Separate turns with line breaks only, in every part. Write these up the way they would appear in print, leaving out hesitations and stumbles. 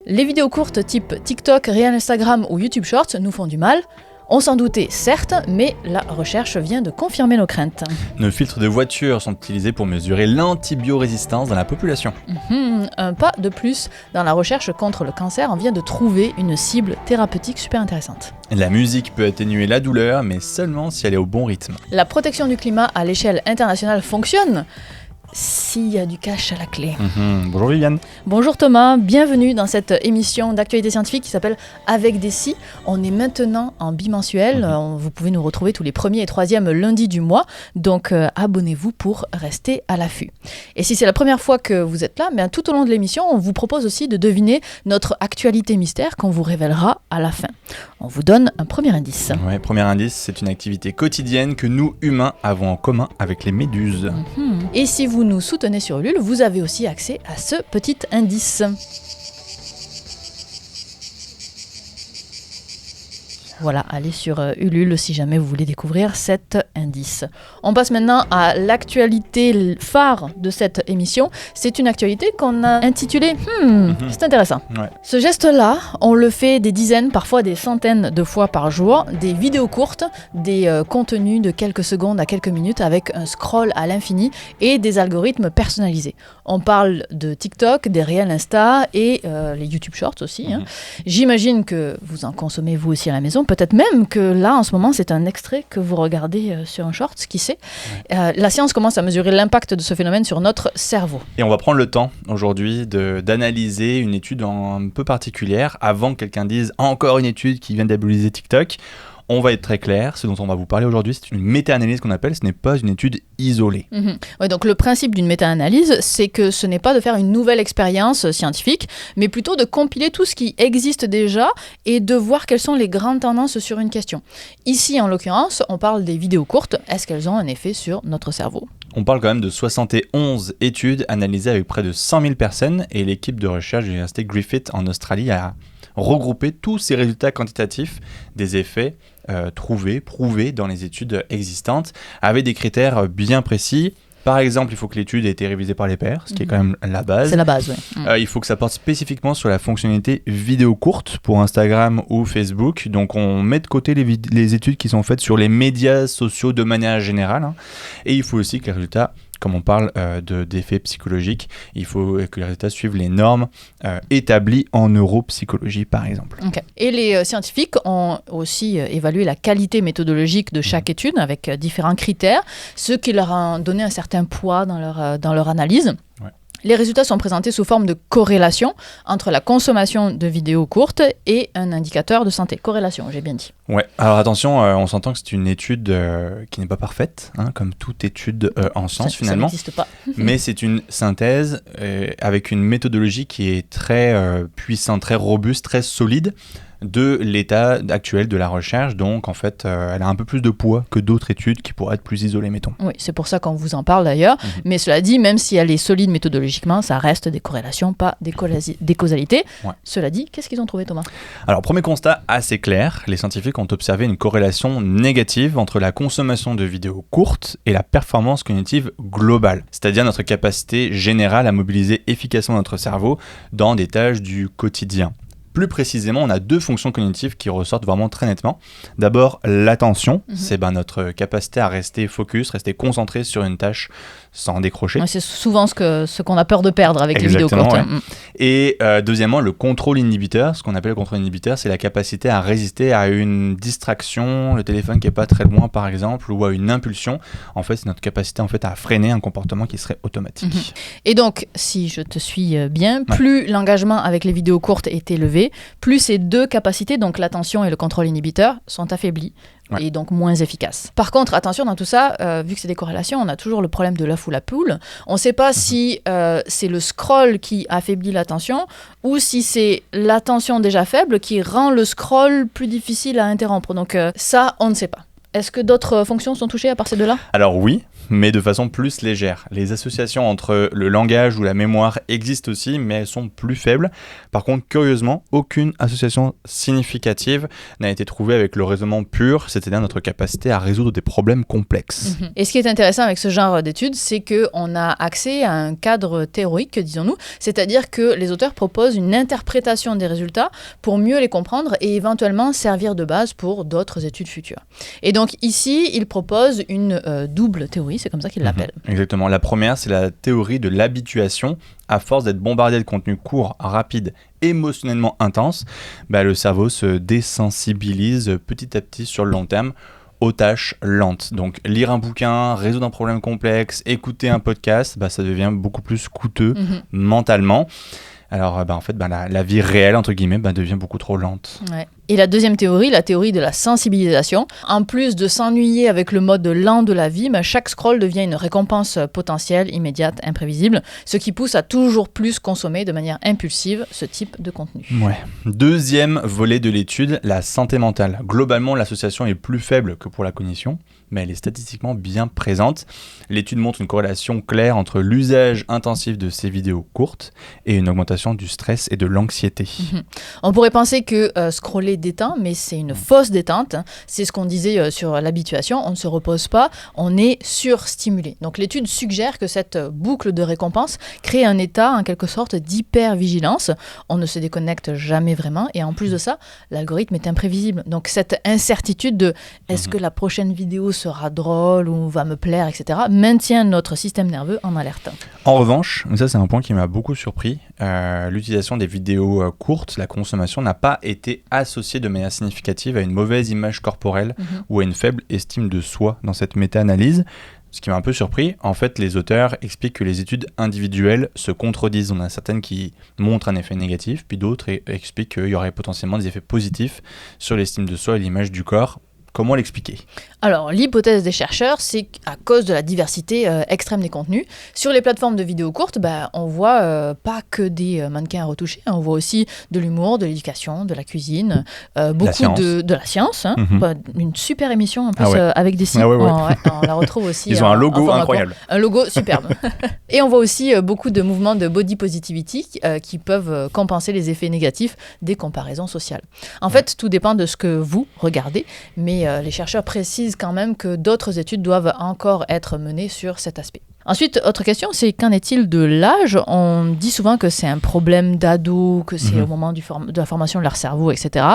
Les vidéos courtes type TikTok, Reel Instagram ou YouTube Shorts nous font du mal. On s'en doutait certes, mais la recherche vient de confirmer nos craintes.
Nos filtres de voiture sont utilisés pour mesurer l'antibiorésistance dans la population.
Un pas de plus dans la recherche contre le cancer, on vient de trouver une cible thérapeutique super intéressante.
La musique peut atténuer la douleur, mais seulement si elle est au bon rythme.
La protection du climat à l'échelle internationale fonctionne s'il y a du cash à la clé.
Bonjour Viviane.
Bonjour Thomas, bienvenue dans cette émission d'actualité scientifique qui s'appelle Avec des si. On est maintenant en bimensuel, vous pouvez nous retrouver tous les premiers et troisièmes lundis du mois, donc abonnez-vous pour rester à l'affût. Et si c'est la première fois que vous êtes là, bien, tout au long de l'émission, on vous propose aussi de deviner notre actualité mystère qu'on vous révélera à la fin. On vous donne un premier indice.
Ouais, premier indice, c'est une activité quotidienne que nous, humains, avons en commun avec les méduses.
Et si vous nous soutenez sur Ulule, vous avez aussi accès à ce petit indice. Voilà, allez sur Ulule si jamais vous voulez découvrir cet indice. On passe maintenant à l'actualité phare de cette émission. C'est une actualité qu'on a intitulée c'est intéressant.
Ouais.
Ce geste-là, on le fait des dizaines, parfois des centaines de fois par jour. Des vidéos courtes, des contenus de quelques secondes à quelques minutes avec un scroll à l'infini et des algorithmes personnalisés. On parle de TikTok, des Reel Insta et les YouTube Shorts aussi. J'imagine que vous en consommez vous aussi à la maison. Peut-être même que là, en ce moment, c'est un extrait que vous regardez sur un short, qui sait. La science commence à mesurer l'impact de ce phénomène sur notre cerveau.
Et on va prendre le temps aujourd'hui d'analyser une étude un peu particulière avant que quelqu'un dise encore une étude qui vient d'analyser TikTok. On va être très clair, ce dont on va vous parler aujourd'hui, c'est une méta-analyse qu'on appelle, ce n'est pas une étude isolée.
Ouais, donc le principe d'une méta-analyse, c'est que ce n'est pas de faire une nouvelle expérience scientifique, mais plutôt de compiler tout ce qui existe déjà et de voir quelles sont les grandes tendances sur une question. Ici, en l'occurrence, on parle des vidéos courtes. Est-ce qu'elles ont un effet sur notre cerveau ?
On parle quand même de 71 études analysées avec près de 100 000 personnes et l'équipe de recherche de l'université Griffith en Australie a regroupé tous ces résultats quantitatifs des effets prouvés dans les études existantes avec des critères bien précis. Par exemple, il faut que l'étude ait été révisée par les pairs, ce qui est quand même la base.
C'est la base, oui.
Il faut que ça porte spécifiquement sur la fonctionnalité vidéo courte pour Instagram ou Facebook. Donc, on met de côté les études qui sont faites sur les médias sociaux de manière générale. Et il faut aussi que les résultats, comme on parle d'effets psychologiques, il faut que les résultats suivent les normes établies en neuropsychologie, par exemple.
Okay. Et les scientifiques ont aussi évalué la qualité méthodologique de chaque étude avec différents critères, ce qui leur a donné un certain poids dans leur analyse. Ouais. Les résultats sont présentés sous forme de corrélation entre la consommation de vidéos courtes et un indicateur de santé. Corrélation, j'ai bien dit.
Ouais, alors attention, on s'entend que c'est une étude qui n'est pas parfaite, comme toute étude en sciences finalement.
Ça n'existe pas.
Mais c'est une synthèse avec une méthodologie qui est très puissante, très robuste, très solide de l'état actuel de la recherche. Donc en fait, elle a un peu plus de poids que d'autres études qui pourraient être plus isolées, mettons.
Oui, c'est pour ça qu'on vous en parle d'ailleurs. Mais cela dit, même si elle est solide méthodologiquement, ça reste des corrélations, pas des causalités. Ouais. Cela dit, qu'est-ce qu'ils ont trouvé, Thomas ?
Alors, premier constat assez clair, les scientifiques ont observé une corrélation négative entre la consommation de vidéos courtes et la performance cognitive globale, c'est-à-dire notre capacité générale à mobiliser efficacement notre cerveau dans des tâches du quotidien. Plus précisément, on a deux fonctions cognitives qui ressortent vraiment très nettement. D'abord, l'attention, c'est notre capacité à rester focus, rester concentré sur une tâche sans décrocher.
Ouais, c'est souvent ce qu'on a peur de perdre avec les vidéos courtes.
Ouais. Et deuxièmement, le contrôle inhibiteur. Ce qu'on appelle le contrôle inhibiteur, c'est la capacité à résister à une distraction, le téléphone qui n'est pas très loin par exemple, ou à une impulsion. En fait, c'est notre capacité à freiner un comportement qui serait automatique.
Et donc, si je te suis bien, plus l'engagement avec les vidéos courtes est élevé, plus ces deux capacités, donc l'attention et le contrôle inhibiteur, sont affaiblies. Ouais. Et donc moins efficaces. Par contre, attention, dans tout ça, vu que c'est des corrélations, on a toujours le problème de l'œuf ou la poule. On ne sait pas si c'est le scroll qui affaiblit l'attention ou si c'est l'attention déjà faible qui rend le scroll plus difficile à interrompre. Donc ça, on ne sait pas. Est-ce que d'autres fonctions sont touchées à part ces deux-là ?
Alors oui, mais de façon plus légère. Les associations entre le langage ou la mémoire existent aussi, mais elles sont plus faibles. Par contre, curieusement, aucune association significative n'a été trouvée avec le raisonnement pur, c'est-à-dire notre capacité à résoudre des problèmes complexes.
Et ce qui est intéressant avec ce genre d'études, c'est qu'on a accès à un cadre théorique, disons-nous, c'est-à-dire que les auteurs proposent une interprétation des résultats pour mieux les comprendre et éventuellement servir de base pour d'autres études futures. Et donc ici, ils proposent une double théorie, c'est comme ça qu'ils l'appellent.
Exactement. La première, c'est la théorie de l'habituation. À force d'être bombardé de contenu court, rapide, émotionnellement intense, le cerveau se désensibilise petit à petit sur le long terme aux tâches lentes. Donc lire un bouquin, résoudre un problème complexe, écouter un podcast, ça devient beaucoup plus coûteux mentalement. Alors en fait, la vie réelle, entre guillemets, devient beaucoup trop lente.
Ouais. Et la deuxième théorie, la théorie de la sensibilisation, en plus de s'ennuyer avec le mode lent de la vie, chaque scroll devient une récompense potentielle, immédiate, imprévisible, ce qui pousse à toujours plus consommer de manière impulsive ce type de contenu.
Ouais. Deuxième volet de l'étude, la santé mentale. Globalement, l'association est plus faible que pour la cognition, mais elle est statistiquement bien présente. L'étude montre une corrélation claire entre l'usage intensif de ces vidéos courtes et une augmentation du stress et de l'anxiété.
On pourrait penser que scroller détend, mais c'est une fausse détente. C'est ce qu'on disait sur l'habituation. On ne se repose pas, on est surstimulé. Donc l'étude suggère que cette boucle de récompense crée un état en quelque sorte d'hypervigilance. On ne se déconnecte jamais vraiment et en plus de ça, l'algorithme est imprévisible. Donc cette incertitude de est-ce que la prochaine vidéo sera drôle ou va me plaire, etc., maintient notre système nerveux en alerte.
En revanche, ça c'est un point qui m'a beaucoup surpris, l'utilisation des vidéos courtes, la consommation n'a pas été associée de manière significative à une mauvaise image corporelle ou à une faible estime de soi dans cette méta-analyse. Ce qui m'a un peu surpris, en fait, les auteurs expliquent que les études individuelles se contredisent. On a certaines qui montrent un effet négatif, puis d'autres expliquent qu'il y aurait potentiellement des effets positifs sur l'estime de soi et l'image du corps. Comment l'expliquer ?
Alors, l'hypothèse des chercheurs, c'est qu'à cause de la diversité extrême des contenus, sur les plateformes de vidéos courtes, on voit pas que des mannequins retouchés, on voit aussi de l'humour, de l'éducation, de la cuisine, beaucoup de la science. Une super émission en plus avec des sites. On la retrouve aussi.
Ils ont un logo incroyable.
Un logo superbe. Et on voit aussi beaucoup de mouvements de body positivity qui peuvent compenser les effets négatifs des comparaisons sociales. En fait, tout dépend de ce que vous regardez, mais les chercheurs précisent quand même que d'autres études doivent encore être menées sur cet aspect. Ensuite, autre question, c'est qu'en est-il de l'âge ? On dit souvent que c'est un problème d'ado, que c'est au moment de la formation de leur cerveau, etc.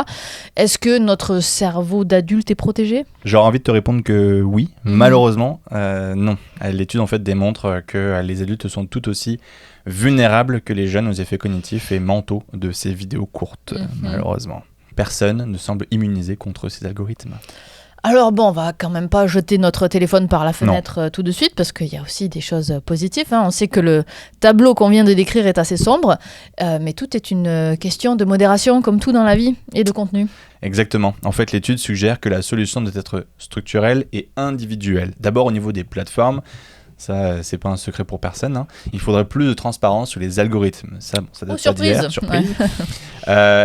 Est-ce que notre cerveau d'adulte est protégé ?
J'aurais envie de te répondre que oui. Malheureusement, non. L'étude en fait démontre que les adultes sont tout aussi vulnérables que les jeunes aux effets cognitifs et mentaux de ces vidéos courtes, malheureusement. Personne ne semble immunisé contre ces algorithmes.
Alors on va quand même pas jeter notre téléphone par la fenêtre tout de suite, parce qu'il y a aussi des choses positives. On sait que le tableau qu'on vient de décrire est assez sombre, mais tout est une question de modération, comme tout dans la vie, et de contenu.
Exactement. En fait, l'étude suggère que la solution doit être structurelle et individuelle. D'abord au niveau des plateformes. Ça, c'est pas un secret pour personne. Il faudrait plus de transparence sur les algorithmes. Ça date pas d'hier, surprise.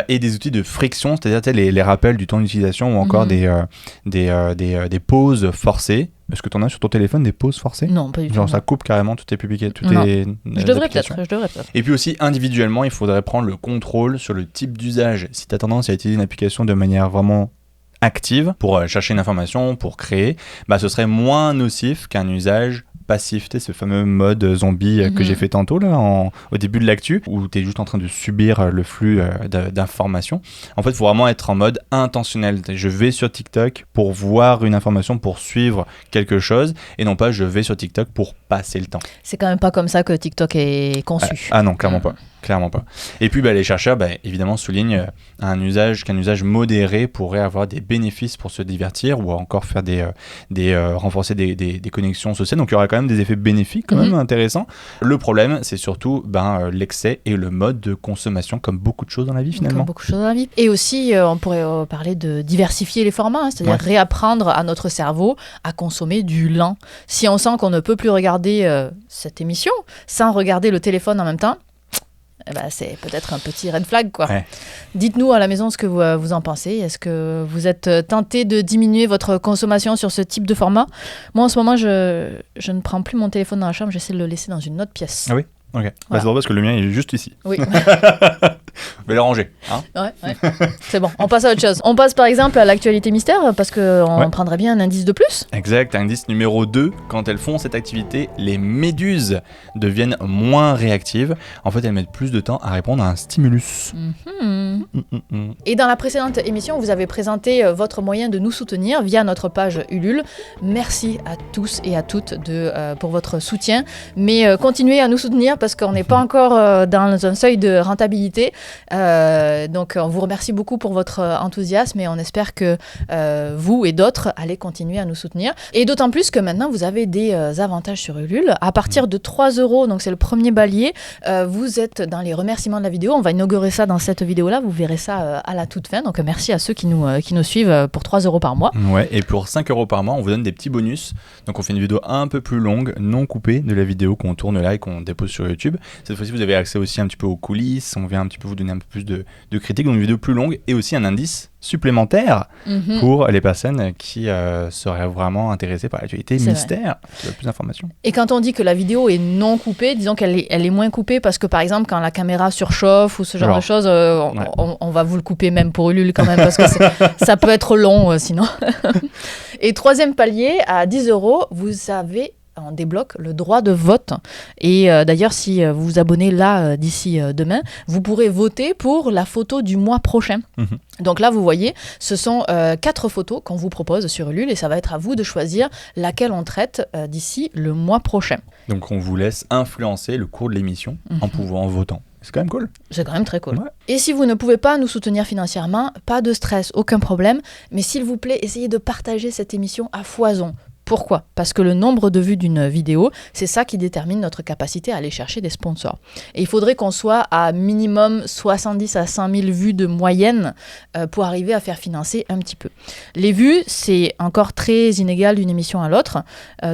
Et des outils de friction, c'est-à-dire les rappels du temps d'utilisation ou encore des pauses forcées. Est-ce que tu en as sur ton téléphone des pauses forcées ?
Non, pas du tout.
Genre ça coupe carrément toutes tes publications,
Je devrais peut-être.
Et puis aussi, individuellement, il faudrait prendre le contrôle sur le type d'usage. Si tu as tendance à utiliser une application de manière vraiment active pour chercher une information, pour créer, ce serait moins nocif qu'un usage passif, ce fameux mode zombie que j'ai fait tantôt là, au début de l'actu, où tu es juste en train de subir le flux d'informations. En fait, il faut vraiment être en mode intentionnel. Je vais sur TikTok pour voir une information, pour suivre quelque chose, et non pas je vais sur TikTok pour passer le temps.
C'est quand même pas comme ça que TikTok est conçu.
Ah non, clairement pas. Clairement pas. Et puis les chercheurs évidemment soulignent qu'un usage modéré pourrait avoir des bénéfices pour se divertir ou encore faire renforcer des connexions sociales. Donc il y aura quand même des effets bénéfiques quand même intéressants. Le problème, c'est surtout l'excès et le mode de consommation, comme beaucoup de choses dans la vie finalement.
Comme beaucoup de choses dans la vie. Et aussi, on pourrait parler de diversifier les formats, c'est-à-dire réapprendre à notre cerveau à consommer du lent. Si on sent qu'on ne peut plus regarder cette émission sans regarder le téléphone en même temps, c'est peut-être un petit red flag, quoi. Dites-nous à la maison ce que vous en pensez. Est-ce que vous êtes tenté de diminuer votre consommation sur ce type de format? Moi, en ce moment, je ne prends plus mon téléphone dans la chambre, j'essaie de le laisser dans une autre pièce.
Ah oui. Ok.
Voilà.
C'est drôle parce que le mien il est juste ici.
Oui.
Je vais le ranger. Hein.
Ouais. C'est bon, on passe à autre chose. On passe par exemple à l'actualité mystère parce qu'on prendrait bien un indice de plus.
Exact, indice numéro 2, quand elles font cette activité, les méduses deviennent moins réactives. En fait, elles mettent plus de temps à répondre à un stimulus.
Et dans la précédente émission, vous avez présenté votre moyen de nous soutenir via notre page Ulule. Merci à tous et à toutes pour votre soutien. Mais continuez à nous soutenir parce qu'on n'est pas encore dans un seuil de rentabilité. Donc on vous remercie beaucoup pour votre enthousiasme et on espère que vous et d'autres allez continuer à nous soutenir. Et d'autant plus que maintenant vous avez des avantages sur Ulule. À partir de 3 €, donc c'est le premier palier, vous êtes dans les remerciements de la vidéo. On va inaugurer ça dans cette vidéo-là. Vous verrez ça à la toute fin. Donc merci à ceux qui nous suivent pour 3 € par mois.
Ouais, et pour 5 € par mois, on vous donne des petits bonus. Donc on fait une vidéo un peu plus longue, non coupée de la vidéo qu'on tourne là et qu'on dépose sur YouTube. Cette fois-ci, vous avez accès aussi un petit peu aux coulisses. On vient un petit peu vous donner un peu plus de critiques, donc une vidéo plus longue et aussi un indice supplémentaire pour les personnes qui seraient vraiment intéressées par l'actualité mystère, qui veulent plus d'informations.
Et quand on dit que la vidéo est non coupée, disons qu'elle est moins coupée parce que par exemple quand la caméra surchauffe ou ce genre de choses, on va vous le couper même pour Ulule quand même parce que ça peut être long sinon. Et troisième palier, à 10 €, vous avez on débloque le droit de vote. Et d'ailleurs, si vous vous abonnez là d'ici demain, vous pourrez voter pour la photo du mois prochain. Donc là, vous voyez, ce sont 4 photos qu'on vous propose sur Ulule et ça va être à vous de choisir laquelle on traite d'ici le mois prochain.
Donc on vous laisse influencer le cours de l'émission en votant. C'est quand même cool.
C'est quand même très cool.
Ouais.
Et si vous ne pouvez pas nous soutenir financièrement, pas de stress, aucun problème. Mais s'il vous plaît, essayez de partager cette émission à foison. Pourquoi ? Parce que le nombre de vues d'une vidéo, c'est ça qui détermine notre capacité à aller chercher des sponsors. Et il faudrait qu'on soit à minimum 70 à 100 000 vues de moyenne pour arriver à faire financer un petit peu. Les vues, c'est encore très inégal d'une émission à l'autre.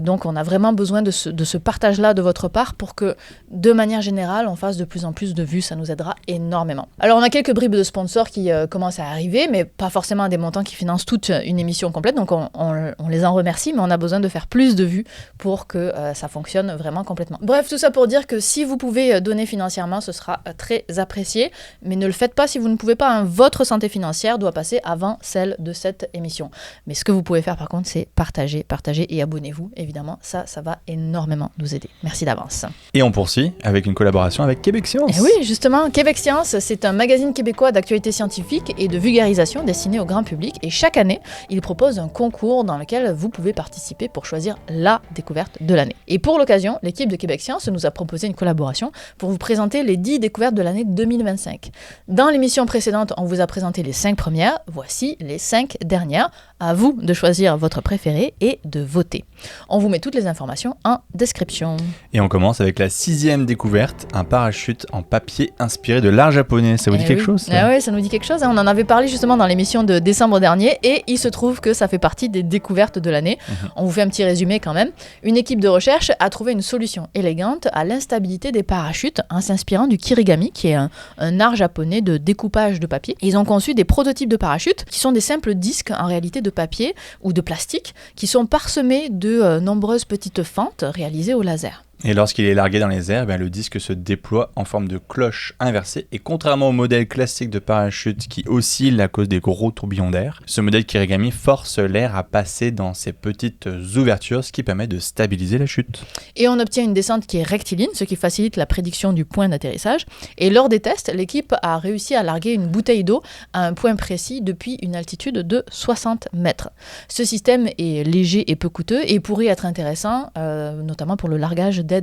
Donc on a vraiment besoin de ce partage-là de votre part pour que, de manière générale, on fasse de plus en plus de vues. Ça nous aidera énormément. Alors on a quelques bribes de sponsors qui commencent à arriver, mais pas forcément des montants qui financent toute une émission complète. Donc on les en remercie, mais on a besoin de faire plus de vues pour que ça fonctionne vraiment complètement. Bref, tout ça pour dire que si vous pouvez donner financièrement, ce sera très apprécié, mais ne le faites pas si vous ne pouvez pas. Votre santé financière doit passer avant celle de cette émission. Mais ce que vous pouvez faire par contre, c'est partager et abonnez-vous, évidemment. Ça va énormément nous aider. Merci d'avance.
Et on poursuit avec une collaboration avec Québec Science.
Et oui, justement, Québec Science, c'est un magazine québécois d'actualité scientifique et de vulgarisation destiné au grand public. Et chaque année, il propose un concours dans lequel vous pouvez participer pour choisir la découverte de l'année. Et pour l'occasion, l'équipe de Québec Science nous a proposé une collaboration pour vous présenter les 10 découvertes de l'année 2025. Dans l'émission précédente, on vous a présenté les 5 premières, voici les 5 dernières. À vous de choisir votre préféré et de voter. On vous met toutes les informations en description.
Et on commence avec la 6e découverte, un parachute en papier inspiré de l'art japonais. Ça vous dit quelque chose ça ?
Ah oui, ça nous dit quelque chose. On en avait parlé justement dans l'émission de décembre dernier et il se trouve que ça fait partie des découvertes de l'année. On vous fait un petit résumé quand même. Une équipe de recherche a trouvé une solution élégante à l'instabilité des parachutes en s'inspirant du kirigami, qui est un art japonais de découpage de papier. Ils ont conçu des prototypes de parachutes qui sont des simples disques en réalité de papier ou de plastique qui sont parsemés de nombreuses petites fentes réalisées au laser.
Et lorsqu'il est largué dans les airs, le disque se déploie en forme de cloche inversée. Et contrairement au modèle classique de parachute qui oscille à cause des gros tourbillons d'air, ce modèle Kirigami force l'air à passer dans ces petites ouvertures, ce qui permet de stabiliser la chute.
Et on obtient une descente qui est rectiligne, ce qui facilite la prédiction du point d'atterrissage. Et lors des tests, l'équipe a réussi à larguer une bouteille d'eau à un point précis depuis une altitude de 60 mètres. Ce système est léger et peu coûteux et pourrait être intéressant, notamment pour le largage d'aide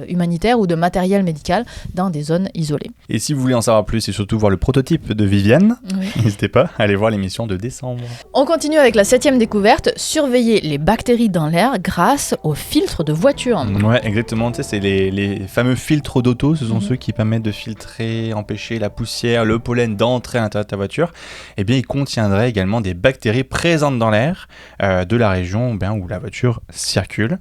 humanitaire ou de matériel médical dans des zones isolées.
Et si vous voulez en savoir plus et surtout voir le prototype de Viviane, n'hésitez pas à aller voir l'émission de décembre.
On continue avec la 7e découverte, surveiller les bactéries dans l'air grâce aux filtres de voiture.
Ouais, exactement, tu sais, c'est les fameux filtres d'auto, ce sont ceux qui permettent de filtrer, empêcher la poussière, le pollen d'entrer à l'intérieur de ta voiture. Eh bien, ils contiendraient également des bactéries présentes dans l'air de la région où la voiture circule.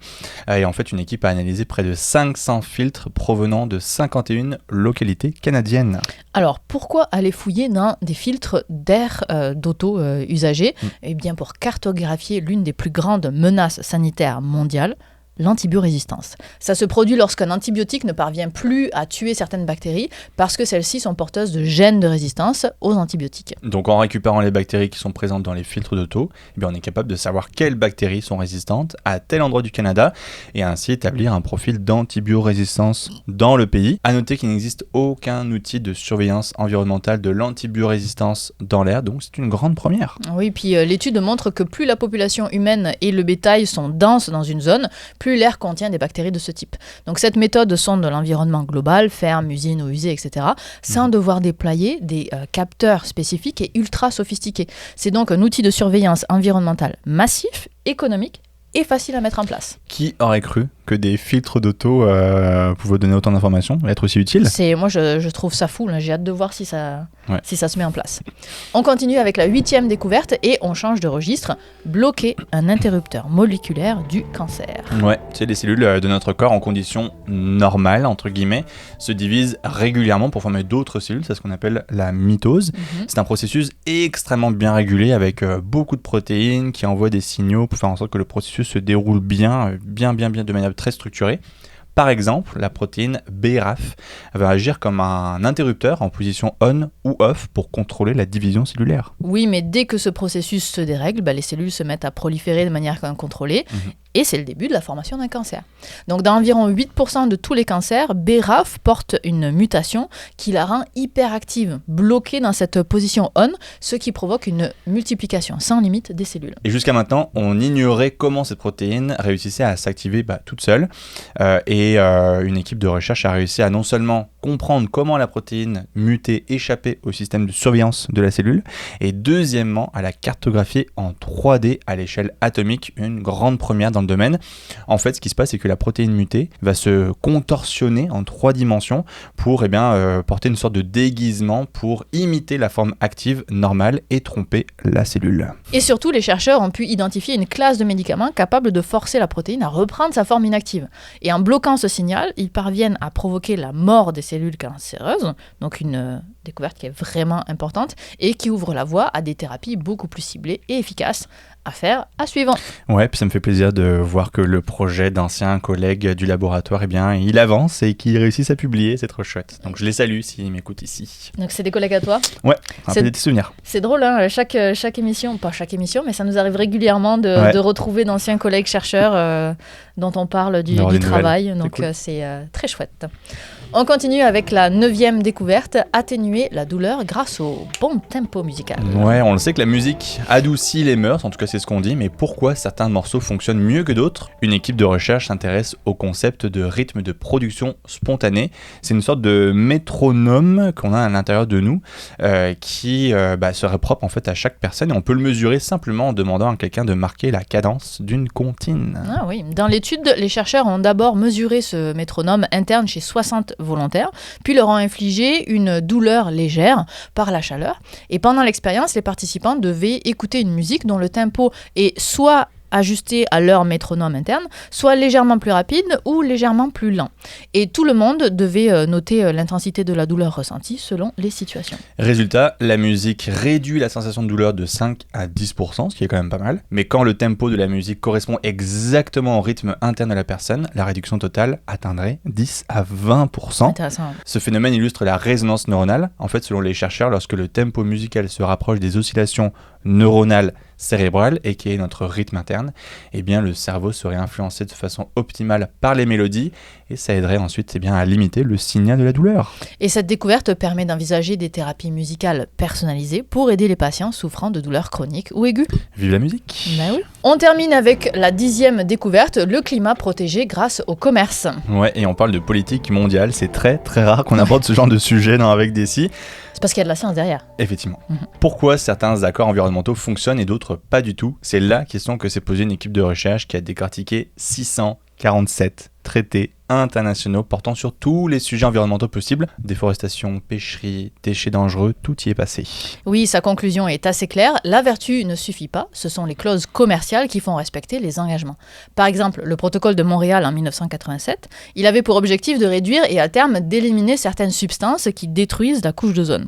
Et en fait, une équipe a analysé près de 500 filtres provenant de 51 localités canadiennes.
Alors, pourquoi aller fouiller dans des filtres d'air d'auto usagés ? Eh bien, pour cartographier l'une des plus grandes menaces sanitaires mondiales, l'antibiorésistance. Ça se produit lorsqu'un antibiotique ne parvient plus à tuer certaines bactéries parce que celles-ci sont porteuses de gènes de résistance aux antibiotiques.
Donc en récupérant les bactéries qui sont présentes dans les filtres d'Otto, eh bien on est capable de savoir quelles bactéries sont résistantes à tel endroit du Canada et ainsi établir un profil d'antibiorésistance dans le pays. À noter qu'il n'existe aucun outil de surveillance environnementale de l'antibiorésistance dans l'air, donc c'est une grande première.
Oui, puis l'étude montre que plus la population humaine et le bétail sont denses dans une zone, plus l'air contient des bactéries de ce type. Donc cette méthode sonde l'environnement global, fermes, usines, eaux usées, etc., sans devoir déployer des capteurs spécifiques et ultra sophistiqués. C'est donc un outil de surveillance environnementale massif, économique et facile à mettre en place.
Qui aurait cru que des filtres d'Otto pouvaient donner autant d'informations et être aussi utiles ?
Moi, je trouve ça fou. Là. J'ai hâte de voir si ça se met en place. On continue avec la 8e découverte et on change de registre. Bloquer un interrupteur moléculaire du cancer.
Ouais, tu sais, les cellules de notre corps en conditions normales, entre guillemets, se divisent régulièrement pour former d'autres cellules. C'est ce qu'on appelle la mitose. C'est un processus extrêmement bien régulé avec beaucoup de protéines qui envoient des signaux pour faire en sorte que le processus se déroule bien, de manière très structurée. Par exemple, la protéine BRAF va agir comme un interrupteur en position on ou off pour contrôler la division cellulaire.
Oui, mais dès que ce processus se dérègle, les cellules se mettent à proliférer de manière incontrôlée. Et c'est le début de la formation d'un cancer. Donc dans environ 8% de tous les cancers, BRAF porte une mutation qui la rend hyperactive, bloquée dans cette position on, ce qui provoque une multiplication sans limite des cellules.
Et jusqu'à maintenant, on ignorait comment cette protéine réussissait à s'activer toute seule. Et une équipe de recherche a réussi à non seulement comprendre comment la protéine mutait échappait au système de surveillance de la cellule, et deuxièmement, à la cartographier en 3D à l'échelle atomique, une grande première dans le domaine. En fait, ce qui se passe, c'est que la protéine mutée va se contorsionner en 3 dimensions pour porter une sorte de déguisement pour imiter la forme active normale et tromper la cellule.
Et surtout, les chercheurs ont pu identifier une classe de médicaments capable de forcer la protéine à reprendre sa forme inactive. Et en bloquant ce signal, ils parviennent à provoquer la mort des cellules cancéreuses, donc une découverte qui est vraiment importante et qui ouvre la voie à des thérapies beaucoup plus ciblées et efficaces. Affaire à suivre.
Ouais, puis ça me fait plaisir de voir que le projet d'anciens collègues du laboratoire, il avance et qu'ils réussissent à publier, c'est trop chouette. Donc je les salue s'ils m'écoutent ici.
Donc c'est des collègues à toi ?
Ouais, un peu des petits souvenirs.
C'est drôle, hein, chaque émission, pas chaque émission, mais ça nous arrive régulièrement de retrouver d'anciens collègues chercheurs dont on parle du travail, donc cool. C'est très chouette. On continue avec la 9e découverte, atténuer la douleur grâce au bon tempo musical.
Ouais, on le sait que la musique adoucit les mœurs, en tout cas c'est ce qu'on dit, mais pourquoi certains morceaux fonctionnent mieux que d'autres ? Une équipe de recherche s'intéresse au concept de rythme de production spontanée. C'est une sorte de métronome qu'on a à l'intérieur de nous qui serait propre en fait à chaque personne et on peut le mesurer simplement en demandant à quelqu'un de marquer la cadence d'une comptine.
Ah oui, dans l'étude, les chercheurs ont d'abord mesuré ce métronome interne chez 60 volontaires, puis leur ont infligé une douleur légère par la chaleur. Et pendant l'expérience, les participants devaient écouter une musique dont le tempo est soit ajusté à leur métronome interne, soit légèrement plus rapide ou légèrement plus lent. Et tout le monde devait noter l'intensité de la douleur ressentie selon les situations.
Résultat, la musique réduit la sensation de douleur de 5 à 10%, ce qui est quand même pas mal. Mais quand le tempo de la musique correspond exactement au rythme interne de la personne, la réduction totale atteindrait 10 à 20%.
Intéressant.
Ce phénomène illustre la résonance neuronale. En fait, selon les chercheurs, lorsque le tempo musical se rapproche des oscillations neuronales cérébrale et qui est notre rythme interne, eh bien le cerveau serait influencé de façon optimale par les mélodies et ça aiderait ensuite à limiter le signal de la douleur.
Et cette découverte permet d'envisager des thérapies musicales personnalisées pour aider les patients souffrant de douleurs chroniques ou aiguës.
Vive la musique!
Ben oui. On termine avec la 10e découverte, le climat protégé grâce au commerce.
Ouais, et on parle de politique mondiale, c'est très très rare qu'on aborde ce genre de sujet dans Avec Desi.
C'est parce qu'il y a de la science derrière.
Effectivement. Pourquoi certains accords environnementaux fonctionnent et d'autres pas du tout ? C'est la question que s'est posée une équipe de recherche qui a décortiqué 600 47 traités internationaux portant sur tous les sujets environnementaux possibles, déforestation, pêcherie, déchets dangereux, tout y est passé.
Oui, sa conclusion est assez claire. La vertu ne suffit pas, ce sont les clauses commerciales qui font respecter les engagements. Par exemple, le protocole de Montréal en 1987, il avait pour objectif de réduire et à terme d'éliminer certaines substances qui détruisent la couche d'ozone.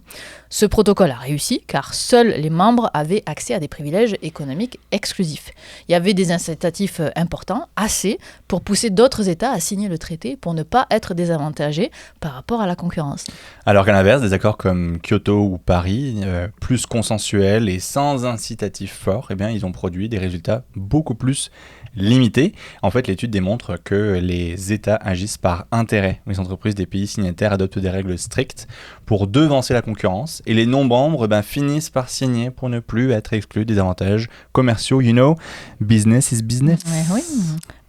Ce protocole a réussi car seuls les membres avaient accès à des privilèges économiques exclusifs. Il y avait des incitatifs importants, assez, pour pousser d'autres États à signer le traité pour ne pas être désavantagés par rapport à la concurrence.
Alors qu'à l'inverse, des accords comme Kyoto ou Paris, plus consensuels et sans incitatif fort, eh bien, ils ont produit des résultats beaucoup plus limités. En fait, l'étude démontre que les États agissent par intérêt. Les entreprises des pays signataires adoptent des règles strictes pour devancer la concurrence et les non-membres finissent par signer pour ne plus être exclus des avantages commerciaux. You know, business is business.
Oui.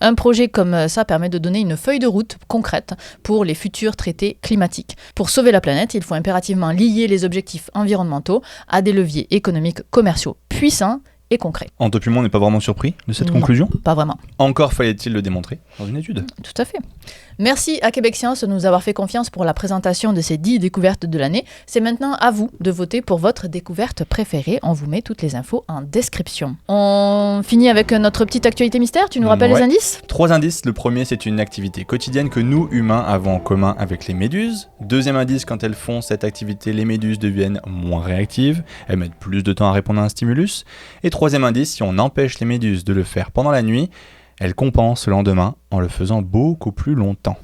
Un projet comme ça permet de donner une feuille de route concrète pour les futurs traités climatiques. Pour sauver la planète, il faut impérativement lier les objectifs environnementaux à des leviers économiques commerciaux puissants et concret.
Antopumon n'est pas vraiment surpris de cette conclusion ?
Pas vraiment.
Encore fallait-il le démontrer dans une étude.
Tout à fait. Merci à Québec Science de nous avoir fait confiance pour la présentation de ces 10 découvertes de l'année. C'est maintenant à vous de voter pour votre découverte préférée. On vous met toutes les infos en description. On finit avec notre petite actualité mystère. Tu nous rappelles les indices ?
3 indices. Le premier, c'est une activité quotidienne que nous, humains, avons en commun avec les méduses. Deuxième indice, quand elles font cette activité, les méduses deviennent moins réactives. Elles mettent plus de temps à répondre à un stimulus. Et troisième indice, si on empêche les méduses de le faire pendant la nuit, elles compensent le lendemain en le faisant beaucoup plus longtemps.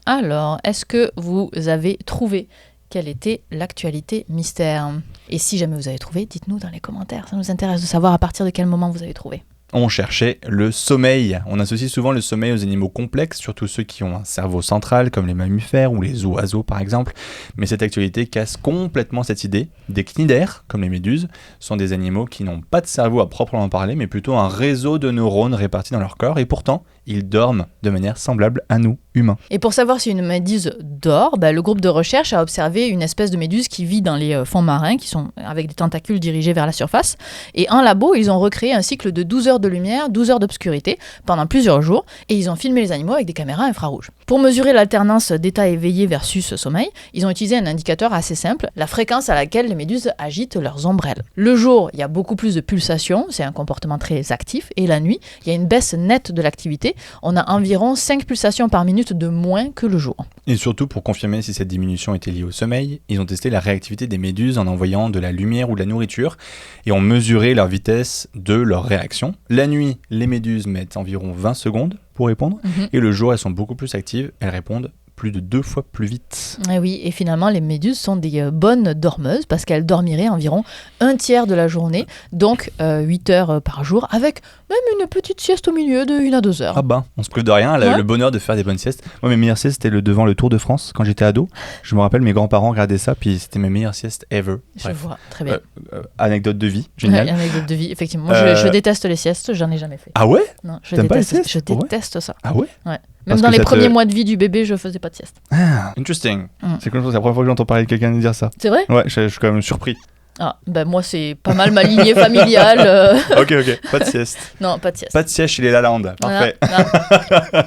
Alors, est-ce que vous avez trouvé quelle était l'actualité mystère ? Et si jamais vous avez trouvé, dites-nous dans les commentaires. Ça nous intéresse de savoir à partir de quel moment vous avez trouvé.
On cherchait le sommeil. On associe souvent le sommeil aux animaux complexes, surtout ceux qui ont un cerveau central, comme les mammifères ou les oiseaux par exemple. Mais cette actualité casse complètement cette idée. Des cnidaires, comme les méduses, sont des animaux qui n'ont pas de cerveau à proprement parler, mais plutôt un réseau de neurones répartis dans leur corps, et pourtant, ils dorment de manière semblable à nous, humains.
Et pour savoir si une méduse dort, le groupe de recherche a observé une espèce de méduse qui vit dans les fonds marins, qui sont avec des tentacules dirigés vers la surface. Et en labo, ils ont recréé un cycle de 12 heures de lumière, 12 heures d'obscurité pendant plusieurs jours, et ils ont filmé les animaux avec des caméras infrarouges. Pour mesurer l'alternance d'état éveillé versus sommeil, ils ont utilisé un indicateur assez simple, la fréquence à laquelle les méduses agitent leurs ombrelles. Le jour, il y a beaucoup plus de pulsations, c'est un comportement très actif, et la nuit, il y a une baisse nette de l'activité. On a environ 5 pulsations par minute de moins que le jour.
Et surtout, pour confirmer si cette diminution était liée au sommeil, ils ont testé la réactivité des méduses en envoyant de la lumière ou de la nourriture et ont mesuré leur vitesse de leur réaction. La nuit, les méduses mettent environ 20 secondes pour répondre et le jour, elles sont beaucoup plus actives, elles répondent plus de 2 fois plus vite.
Et oui, et finalement, les méduses sont des bonnes dormeuses parce qu'elles dormiraient environ un tiers de la journée, donc 8 heures par jour, avec même une petite sieste au milieu de 1 à 2 heures.
Ah bah, on se prive de rien, le bonheur de faire des bonnes siestes. Moi, mes meilleures siestes, c'était devant le Tour de France, quand j'étais ado. Je me rappelle, mes grands-parents regardaient ça, puis c'était mes meilleures siestes ever.
Je vois, très bien.
Anecdote de vie, génial.
Ouais, anecdote de vie, effectivement. Moi, je déteste les siestes, j'en ai jamais fait.
Ah ouais ?
Non,
T'aimes pas les siestes ?
Je déteste ça.
Ah ouais ?
Ouais. Même dans les premiers mois de vie du bébé, je faisais pas de sieste.
Ah, interesting. C'est comme ça, c'est la première fois que j'entends parler de quelqu'un dire ça.
C'est vrai ?
Ouais, je suis quand même surpris.
Ah, moi c'est pas mal ma lignée familiale.
Ok, pas de sieste.
Non, pas de sieste.
Pas de sieste chez les Lalande, parfait.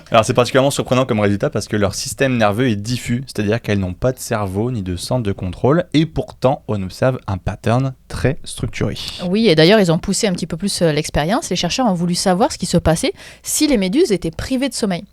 Alors c'est particulièrement surprenant comme résultat parce que leur système nerveux est diffus, c'est-à-dire qu'elles n'ont pas de cerveau ni de centre de contrôle et pourtant on observe un pattern très structuré.
Oui, et d'ailleurs ils ont poussé un petit peu plus l'expérience. Les chercheurs ont voulu savoir ce qui se passait si les méduses étaient privées de sommeil.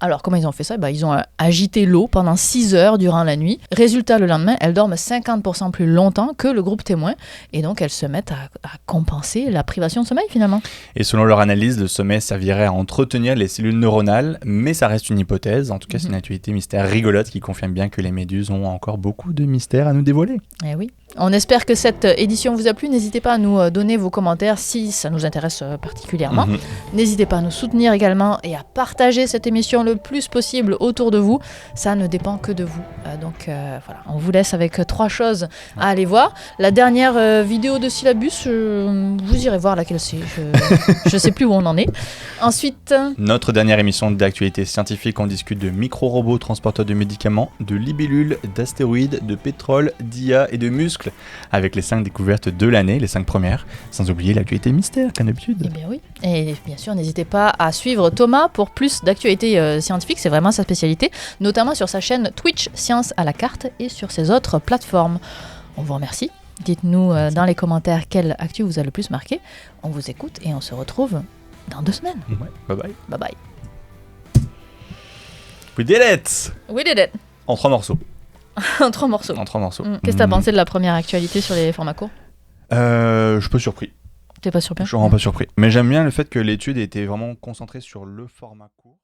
Alors, comment ils ont fait ça ? Ils ont agité l'eau pendant 6 heures durant la nuit. Résultat, le lendemain, elles dorment 50% plus longtemps que le groupe témoin. Et donc, elles se mettent à compenser la privation de sommeil, finalement.
Et selon leur analyse, le sommeil servirait à entretenir les cellules neuronales, mais ça reste une hypothèse. En tout cas, c'est une actualité mystère rigolote qui confirme bien que les méduses ont encore beaucoup de mystères à nous dévoiler.
Eh oui. On espère que cette édition vous a plu. N'hésitez pas à nous donner vos commentaires si ça nous intéresse particulièrement. N'hésitez pas à nous soutenir également et à partager cette émission le plus possible autour de vous. Ça ne dépend que de vous. Donc voilà, on vous laisse avec 3 choses à aller voir. La dernière vidéo de syllabus, vous irez voir laquelle c'est. Je ne sais plus où on en est. Ensuite...
Notre dernière émission d'actualité scientifique, on discute de micro-robots transporteurs de médicaments, de libellules, d'astéroïdes, de pétrole, d'IA et de muscles muscles, avec les 5 découvertes de l'année, les 5 premières, sans oublier l'actualité mystère, comme d'habitude.
Eh bien oui. Et bien sûr, n'hésitez pas à suivre Thomas pour plus d'actualités scientifiques, c'est vraiment sa spécialité, notamment sur sa chaîne Twitch Science à la carte et sur ses autres plateformes. On vous remercie. Dites-nous dans les commentaires quelle actu vous a le plus marqué. On vous écoute et on se retrouve dans 2 semaines.
Ouais, bye bye.
Bye bye.
We did it!
We did it.
En 3 morceaux.
En 3 morceaux.
En 3 morceaux.
Qu'est-ce que t'as pensé de la première actualité sur les formats courts?
Je suis pas surpris.
T'es pas surpris?
Je suis vraiment pas surpris. Mais j'aime bien le fait que l'étude était vraiment concentrée sur le format court.